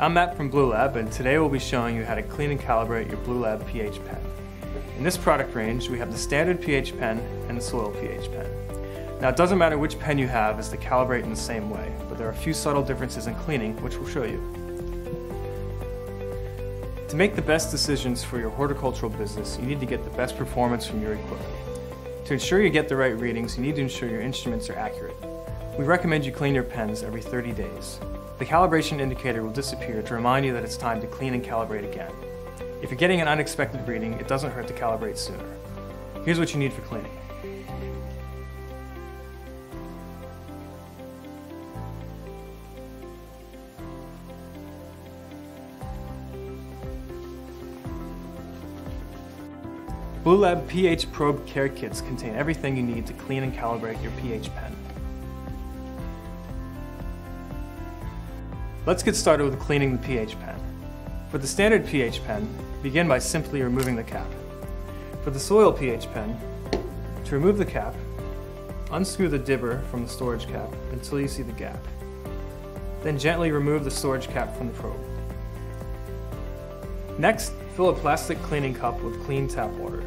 I'm Matt from Bluelab, and today we'll be showing you how to clean and calibrate your Bluelab pH pen. In this product range, we have the standard pH pen and the soil pH pen. Now, it doesn't matter which pen you have as to calibrate in the same way, but there are a few subtle differences in cleaning, which we'll show you. To make the best decisions for your horticultural business, you need to get the best performance from your equipment. To ensure you get the right readings, you need to ensure your instruments are accurate. We recommend you clean your pens every 30 days. The calibration indicator will disappear to remind you that it's time to clean and calibrate again. If you're getting an unexpected reading, it doesn't hurt to calibrate sooner. Here's what you need for cleaning. Bluelab pH probe care kits contain everything you need to clean and calibrate your pH pen. Let's get started with cleaning the pH pen. For the standard pH pen, begin by simply removing the cap. For the soil pH pen, to remove the cap, unscrew the dibber from the storage cap until you see the gap. Then gently remove the storage cap from the probe. Next, fill a plastic cleaning cup with clean tap water.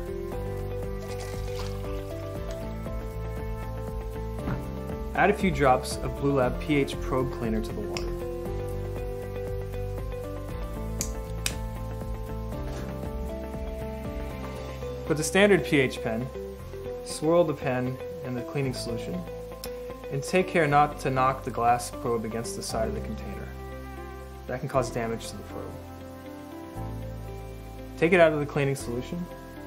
Add a few drops of Bluelab pH probe cleaner to the water. For the standard pH pen, swirl the pen in the cleaning solution and take care not to knock the glass probe against the side of the container. That can cause damage to the probe. Take it out of the cleaning solution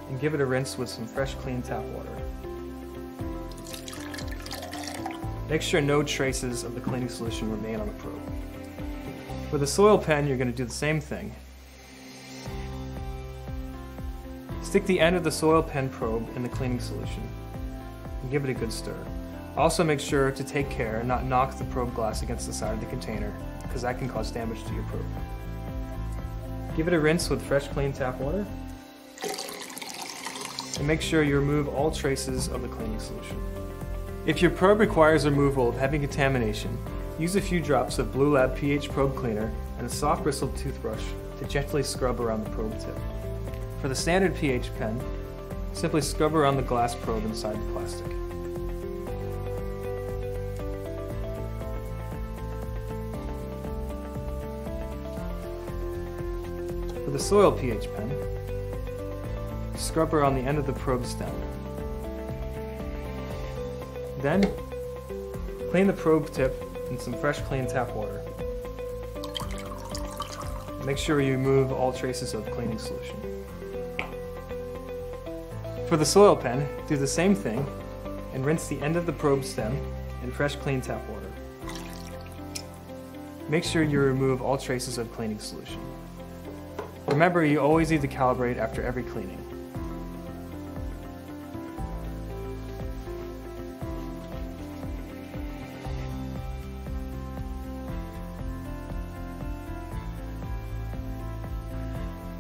and give it a rinse with some fresh clean tap water. Make sure no traces of the cleaning solution remain on the probe. For the soil pen, you're going to do the same thing. Stick the end of the soil pen probe in the cleaning solution and give it a good stir. Also make sure to take care and not knock the probe glass against the side of the container, because that can cause damage to your probe. Give it a rinse with fresh clean tap water and make sure you remove all traces of the cleaning solution. If your probe requires removal of heavy contamination, use a few drops of Bluelab pH probe cleaner and a soft bristled toothbrush to gently scrub around the probe tip. For the standard pH pen, simply scrub around the glass probe inside the plastic. For the soil pH pen, scrub around the end of the probe stem. Then, clean the probe tip in some fresh clean tap water. Make sure you remove all traces of cleaning solution. For the soil pen, do the same thing and rinse the end of the probe stem in fresh clean tap water. Make sure you remove all traces of cleaning solution. Remember, you always need to calibrate after every cleaning.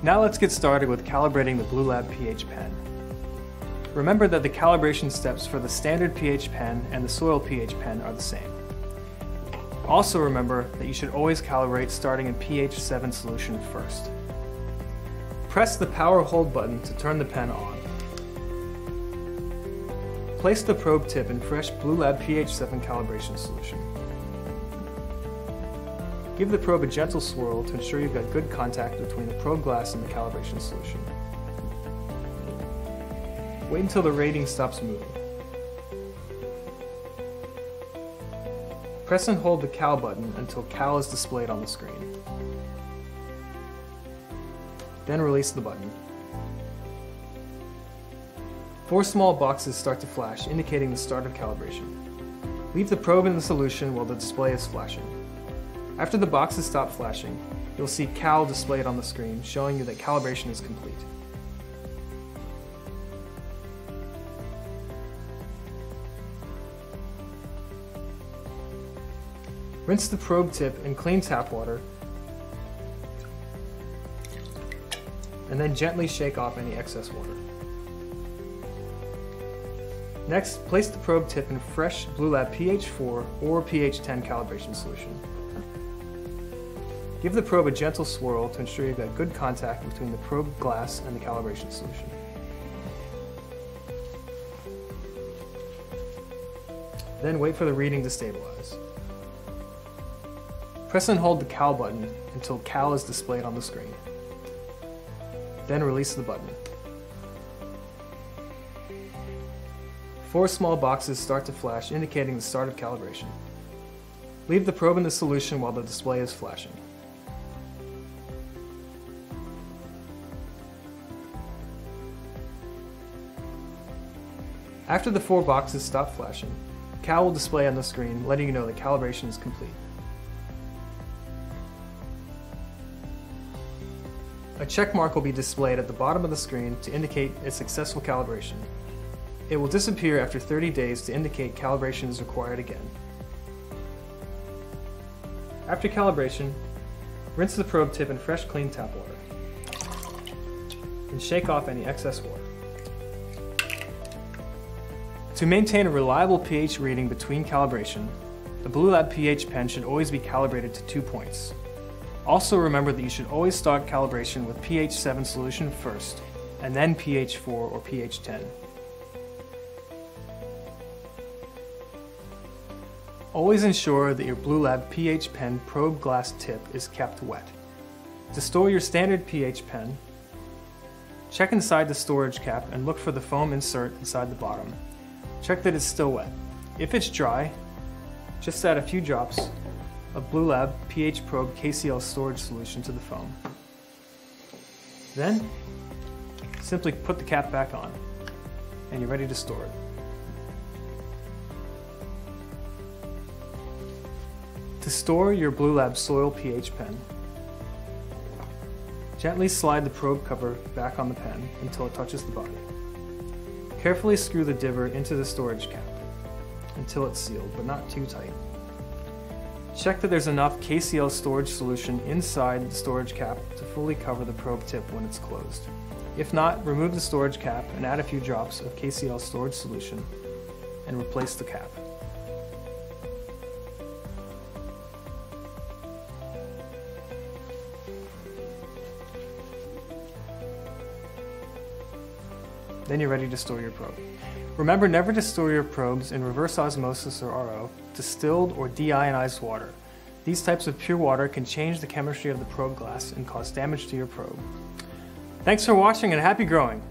Now let's get started with calibrating the Bluelab pH pen. Remember that the calibration steps for the standard pH pen and the soil pH pen are the same. Also remember that you should always calibrate starting in pH 7 solution first. Press the power hold button to turn the pen on. Place the probe tip in fresh Bluelab pH 7 calibration solution. Give the probe a gentle swirl to ensure you've got good contact between the probe glass and the calibration solution. Wait until the rating stops moving. Press and hold the cal button until cal is displayed on the screen. Then release the button. 4 small boxes start to flash, indicating the start of calibration. Leave the probe in the solution while the display is flashing. After the boxes stop flashing, you'll see cal displayed on the screen, showing you that calibration is complete. Rinse the probe tip in clean tap water and then gently shake off any excess water. Next, place the probe tip in fresh Bluelab pH 4 or pH 10 calibration solution. Give the probe a gentle swirl to ensure you've got good contact between the probe glass and the calibration solution. Then wait for the reading to stabilize. Press and hold the cal button until cal is displayed on the screen. Then release the button. 4 small boxes start to flash, indicating the start of calibration. Leave the probe in the solution while the display is flashing. After the 4 boxes stop flashing, cal will display on the screen, letting you know that calibration is complete. A check mark will be displayed at the bottom of the screen to indicate a successful calibration. It will disappear after 30 days to indicate calibration is required again. After calibration, rinse the probe tip in fresh, clean tap water, and shake off any excess water. To maintain a reliable pH reading between calibration, the Bluelab pH pen should always be calibrated to 2 points. Also remember that you should always start calibration with pH 7 solution first, and then pH 4 or pH 10. Always ensure that your Bluelab pH pen probe glass tip is kept wet. To store your standard pH pen, check inside the storage cap and look for the foam insert inside the bottom. Check that it's still wet. If it's dry, just add a few drops of Bluelab pH probe KCl storage solution to the foam. Then, simply put the cap back on, and you're ready to store it. To store your Bluelab soil pH pen, gently slide the probe cover back on the pen until it touches the body. Carefully screw the diver into the storage cap until it's sealed, but not too tight. Check that there's enough KCl storage solution inside the storage cap to fully cover the probe tip when it's closed. If not, remove the storage cap and add a few drops of KCl storage solution and replace the cap. Then you're ready to store your probe. Remember never to store your probes in reverse osmosis or RO, distilled or deionized water. These types of pure water can change the chemistry of the probe glass and cause damage to your probe. Thanks for watching and happy growing!